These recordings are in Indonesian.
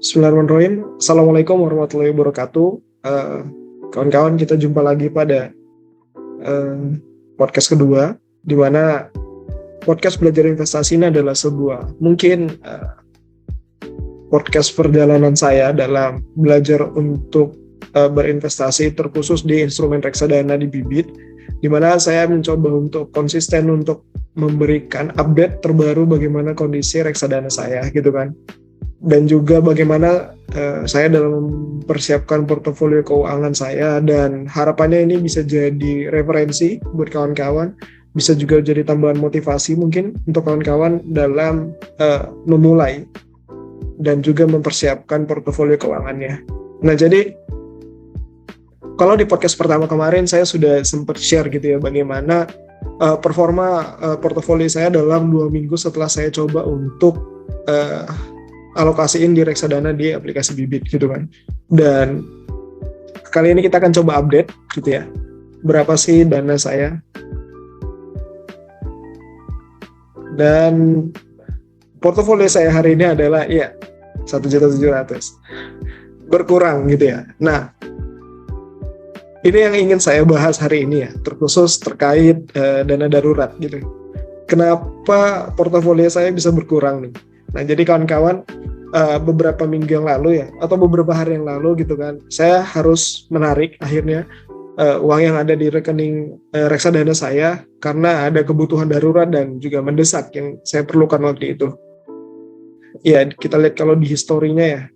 Bismillahirrahmanirrahim. Assalamualaikum warahmatullahi wabarakatuh. Kawan-kawan, kita jumpa lagi pada podcast kedua, di mana podcast belajar investasi ini adalah sebuah podcast perjalanan saya dalam belajar untuk berinvestasi, terkhusus di instrumen reksadana di Bibit, di mana saya mencoba untuk konsisten untuk memberikan update terbaru bagaimana kondisi reksadana saya, gitu kan. Dan juga bagaimana saya dalam mempersiapkan portofolio keuangan saya, dan harapannya ini bisa jadi referensi buat kawan-kawan, bisa juga jadi tambahan motivasi mungkin untuk kawan-kawan dalam memulai dan juga mempersiapkan portofolio keuangannya. Nah, jadi kalau di podcast pertama kemarin saya sudah sempat share gitu ya bagaimana performa portofolio saya dalam 2 minggu setelah saya coba untuk alokasiin di reksadana di aplikasi Bibit gitu kan. Dan kali ini kita akan coba update gitu ya, berapa sih dana saya. Dan portofolio saya hari ini adalah 1.700.000 berkurang gitu ya. Nah, ini yang ingin saya bahas hari ini ya, terkhusus terkait dana darurat gitu. Kenapa portofolio saya bisa berkurang nih? Nah, jadi kawan-kawan, beberapa minggu yang lalu ya, atau beberapa hari yang lalu gitu kan, saya harus menarik akhirnya uang yang ada di rekening reksadana saya karena ada kebutuhan darurat dan juga mendesak yang saya perlukan waktu itu. Ya, kita lihat kalau di historinya ya.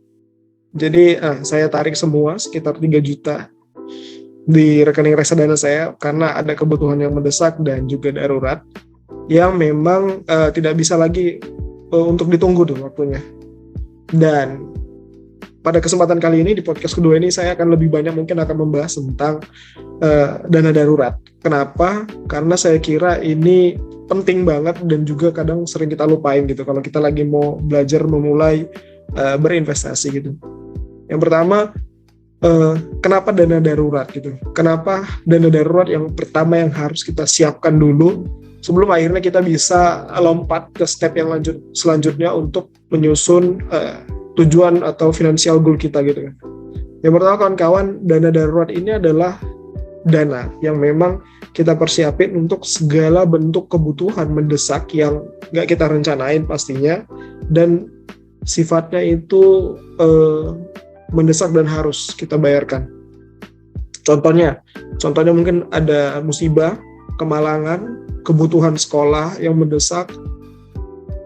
Jadi saya tarik semua sekitar 3 juta di rekening reksadana saya karena ada kebutuhan yang mendesak dan juga darurat yang memang tidak bisa lagi untuk ditunggu tuh waktunya. Dan pada kesempatan kali ini di podcast kedua ini saya akan lebih banyak mungkin akan membahas tentang dana darurat. Kenapa? Karena saya kira ini penting banget dan juga kadang sering kita lupain gitu kalau kita lagi mau belajar memulai berinvestasi gitu. Yang pertama, kenapa dana darurat gitu? Kenapa dana darurat yang pertama yang harus kita siapkan dulu sebelum akhirnya kita bisa lompat ke step yang selanjutnya untuk menyusun tujuan atau financial goal kita gitu kan. Yang pertama kawan-kawan, dana darurat ini adalah dana yang memang kita persiapin untuk segala bentuk kebutuhan mendesak yang nggak kita rencanain pastinya, dan sifatnya itu mendesak dan harus kita bayarkan. Contohnya mungkin ada musibah, kemalangan, kebutuhan sekolah yang mendesak.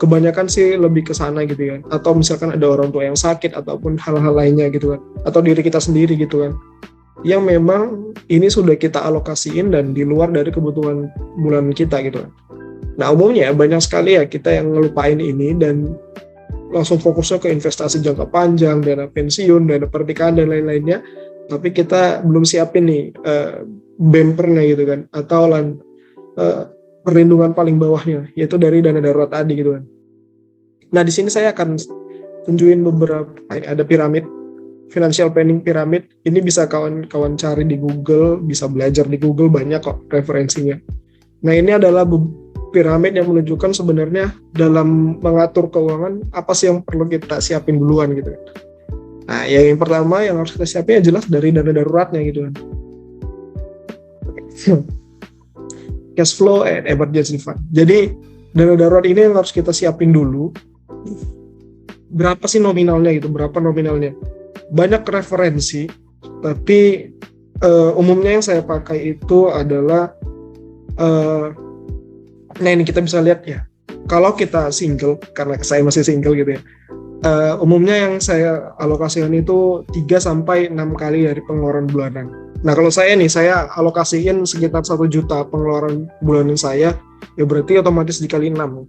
Kebanyakan sih lebih ke sana gitu kan. Atau misalkan ada orang tua yang sakit ataupun hal-hal lainnya gitu kan. Atau diri kita sendiri gitu kan. Yang memang ini sudah kita alokasiin dan di luar dari kebutuhan bulanan kita gitu kan. Nah, umumnya banyak sekali ya kita yang ngelupain ini dan langsung fokusnya ke investasi jangka panjang, dana pensiun, dana pernikahan dan lain-lainnya. Tapi kita belum siapin nih bumpernya gitu kan. Atau perlindungan paling bawahnya, yaitu dari dana darurat tadi gitu kan. Nah, di sini saya akan tunjukin beberapa, ada piramid, financial planning pyramid. Ini bisa kawan-kawan cari di Google, bisa belajar di Google, banyak kok referensinya. Nah, ini adalah piramid yang menunjukkan sebenarnya dalam mengatur keuangan apa sih yang perlu kita siapin duluan gitu kan. Nah, yang pertama yang harus kita siapin jelas dari dana daruratnya gitu kan. Cash flow and emergency fund. Jadi dana darurat ini yang harus kita siapin dulu. Berapa sih nominalnya gitu? Berapa nominalnya? Banyak referensi, tapi umumnya yang saya pakai itu adalah nah ini kita bisa lihat ya. Kalau kita single, karena saya masih single gitu ya. Umumnya yang saya alokasikan itu 3-6 kali dari pengeluaran bulanan. Nah, kalau saya alokasiin sekitar 1 juta pengeluaran bulanan saya, ya berarti otomatis dikali 6,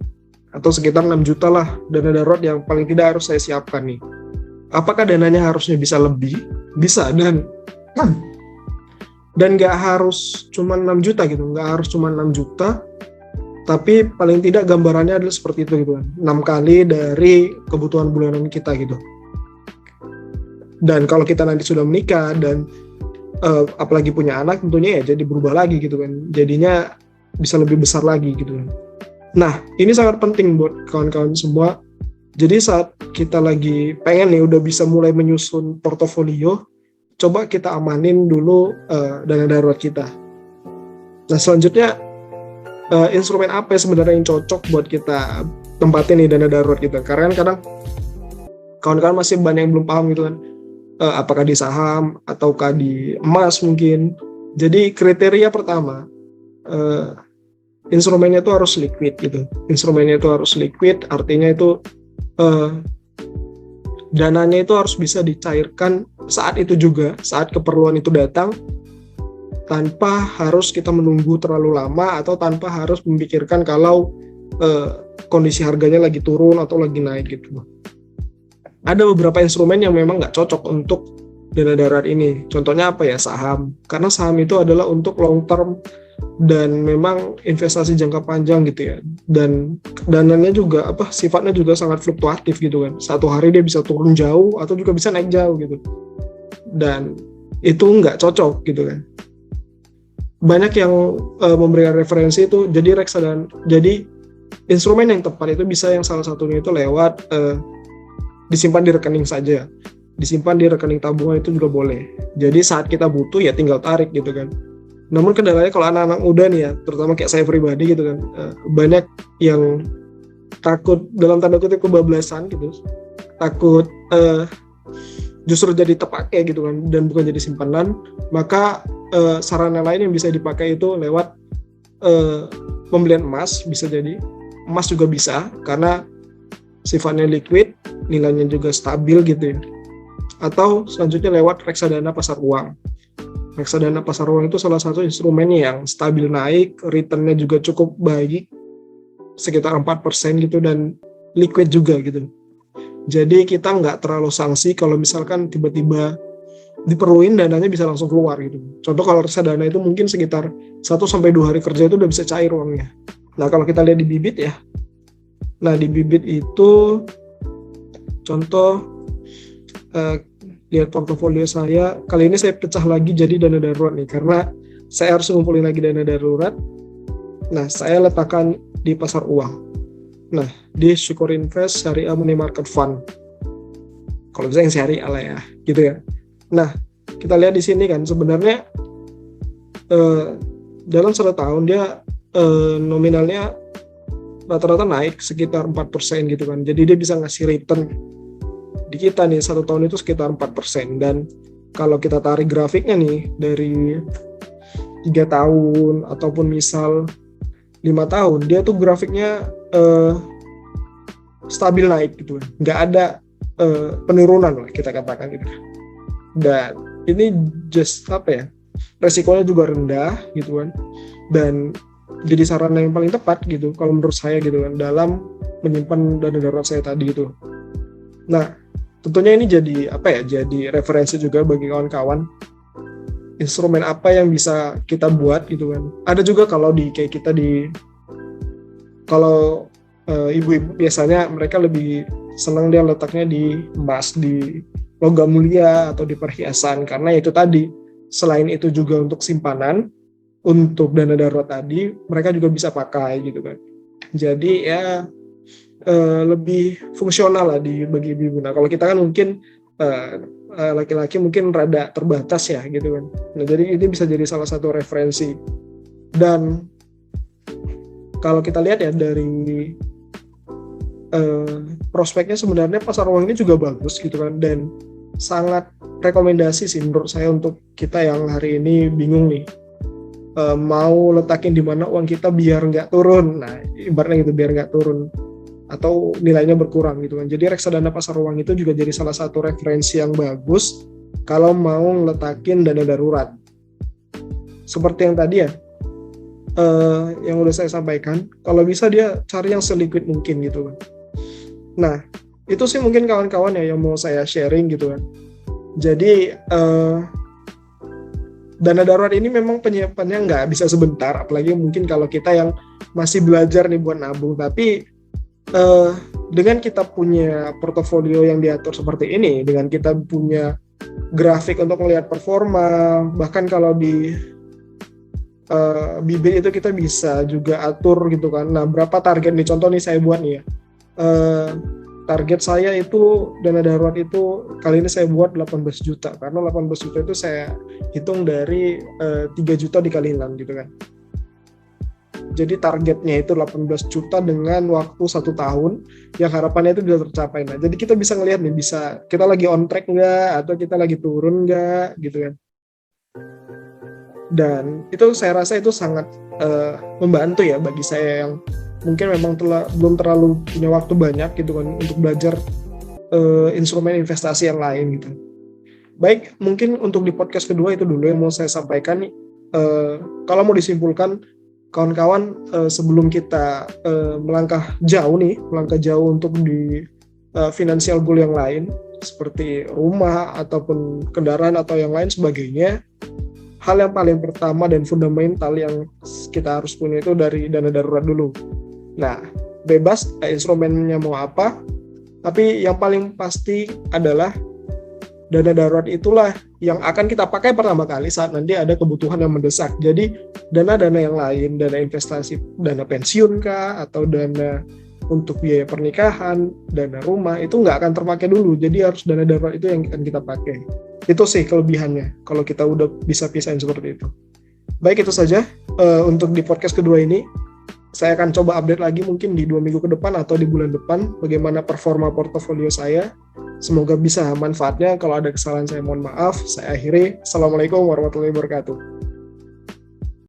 atau sekitar 6 juta lah dana darurat yang paling tidak harus saya siapkan nih. Apakah dananya harusnya bisa lebih? Bisa, dan nggak harus cuma 6 juta gitu, nggak harus cuma 6 juta, tapi paling tidak gambarannya adalah seperti itu gitu kan, 6 kali dari kebutuhan bulanan kita gitu. Dan kalau kita nanti sudah menikah dan apalagi punya anak, tentunya ya jadi berubah lagi gitu kan, jadinya bisa lebih besar lagi gitu kan. Nah, ini sangat penting buat kawan-kawan semua Jadi saat kita lagi pengen nih udah bisa mulai menyusun portofolio, coba kita amanin dulu dana darurat kita. Nah selanjutnya instrumen apa sebenarnya yang cocok buat kita tempatin nih dana darurat kita? Karena kadang kawan-kawan masih banyak yang belum paham gitu kan, apakah di saham ataukah di emas mungkin. Jadi kriteria pertama, instrumennya itu harus liquid gitu. Instrumennya itu harus liquid, artinya itu dananya itu harus bisa dicairkan saat itu juga, saat keperluan itu datang, tanpa harus kita menunggu terlalu lama atau tanpa harus memikirkan kalau kondisi harganya lagi turun atau lagi naik gitu. Ada beberapa instrumen yang memang nggak cocok untuk dana darurat ini. Contohnya apa ya? Saham. Karena saham itu adalah untuk long term dan memang investasi jangka panjang gitu ya. Dan dananya juga sifatnya juga sangat fluktuatif gitu kan. Satu hari dia bisa turun jauh atau juga bisa naik jauh gitu. Dan itu nggak cocok gitu kan. Banyak yang memberikan referensi itu jadi reksadana. Jadi instrumen yang tepat itu bisa yang salah satunya itu lewat disimpan di rekening saja. Disimpan di rekening tabungan itu juga boleh. Jadi saat kita butuh ya tinggal tarik gitu kan. Namun kendalanya kalau anak-anak muda nih ya, terutama kayak saya pribadi gitu kan, banyak yang takut dalam tanda kutip kebablasan gitu. Takut justru jadi terpakai gitu kan dan bukan jadi simpanan. Maka sarana lain yang bisa dipakai itu lewat pembelian emas, bisa jadi emas juga bisa karena sifatnya liquid, nilainya juga stabil gitu ya. Atau selanjutnya lewat reksadana pasar uang. Reksadana pasar uang itu salah satu instrumen yang stabil naik, return-nya juga cukup baik, sekitar 4% gitu, dan liquid juga gitu. Jadi kita nggak terlalu sanksi kalau misalkan tiba-tiba diperluin dananya bisa langsung keluar gitu. Contoh kalau reksadana itu mungkin sekitar 1-2 hari kerja itu udah bisa cair uangnya. Nah kalau kita lihat di bibit ya, nah di bibit itu contoh lihat portofolio saya, kali ini saya pecah lagi jadi dana darurat nih, karena saya harus ngumpulin lagi dana darurat. Nah saya letakkan di pasar uang. Nah di Syukur Invest Syariah Money Market Fund, kalau bisa yang syariah lah ya gitu ya. Nah kita lihat di sini kan sebenarnya dalam 1 tahun dia nominalnya rata-rata naik sekitar 4% gitu kan. Jadi dia bisa ngasih return di kita nih 1 tahun itu sekitar 4%. Dan kalau kita tarik grafiknya nih dari 3 tahun ataupun misal 5 tahun, dia tuh grafiknya stabil naik gitu kan. Nggak ada penurunan lah kita katakan gitu. Dan ini just resikonya juga rendah gitu kan. Dan jadi sarana yang paling tepat gitu kalau menurut saya gitu kan dalam menyimpan dana darurat saya tadi gitu. Nah tentunya ini jadi jadi referensi juga bagi kawan-kawan instrumen apa yang bisa kita buat gitu kan. Ada juga kalau kalau ibu-ibu biasanya mereka lebih senang dia letaknya di emas, di logam mulia atau di perhiasan, karena itu tadi selain itu juga untuk simpanan, untuk dana darurat tadi mereka juga bisa pakai gitu kan. Jadi ya lebih fungsional lah bagi ibu-ibu. Nah kalau kita kan mungkin laki-laki mungkin rada terbatas ya gitu kan. Nah jadi ini bisa jadi salah satu referensi. Dan kalau kita lihat ya dari prospeknya sebenarnya pasar uang ini juga bagus gitu kan, dan sangat rekomendasi sih menurut saya untuk kita yang hari ini bingung nih mau letakin di mana uang kita biar nggak turun. Nah ibaratnya gitu, biar nggak turun atau nilainya berkurang gitu kan. Jadi reksadana pasar uang itu juga jadi salah satu referensi yang bagus kalau mau letakin dana darurat. Seperti yang tadi ya, yang udah saya sampaikan, kalau bisa dia cari yang seliquid mungkin gitu kan. Nah itu sih mungkin kawan-kawan ya yang mau saya sharing gitu kan. Jadi dana darurat ini memang penyiapannya nggak bisa sebentar, apalagi mungkin kalau kita yang masih belajar nih buat nabung. Tapi dengan kita punya portofolio yang diatur seperti ini, dengan kita punya grafik untuk melihat performa, bahkan kalau di bibit itu kita bisa juga atur gitu kan. Nah berapa target nih, contoh nih saya buat nih ya, target saya itu dana darurat itu kali ini saya buat 18 juta, karena 18 juta itu saya hitung dari 3 juta dikali 6 gitu kan. Jadi targetnya itu 18 juta dengan waktu 1 tahun, yang harapannya itu bisa tercapai. Nah, jadi kita bisa ngelihat nih, bisa kita lagi on track nggak, atau kita lagi turun nggak, gitu kan. Dan itu saya rasa itu sangat membantu ya bagi saya yang mungkin memang belum terlalu punya waktu banyak gitu kan untuk belajar instrumen investasi yang lain gitu. Baik, mungkin untuk di podcast kedua itu dulu yang mau saya sampaikan nih. Kalau mau disimpulkan, kawan-kawan, sebelum kita melangkah jauh untuk di financial goal yang lain seperti rumah ataupun kendaraan atau yang lain sebagainya, hal yang paling pertama dan fundamental yang kita harus punya itu dari dana darurat dulu. Nah, bebas instrumennya mau apa, tapi yang paling pasti adalah dana darurat itulah yang akan kita pakai pertama kali saat nanti ada kebutuhan yang mendesak. Jadi dana-dana yang lain, dana investasi, dana pensiun kah, atau dana untuk biaya pernikahan, dana rumah, itu nggak akan terpakai dulu. Jadi harus dana darurat itu yang akan kita pakai. Itu sih kelebihannya kalau kita udah bisa pisahin seperti itu. Baik, itu saja untuk di podcast kedua ini. Saya akan coba update lagi mungkin di 2 minggu ke depan atau di bulan depan bagaimana performa portofolio saya. Semoga bisa manfaatnya. Kalau ada kesalahan saya mohon maaf. Saya akhiri. Assalamualaikum warahmatullahi wabarakatuh.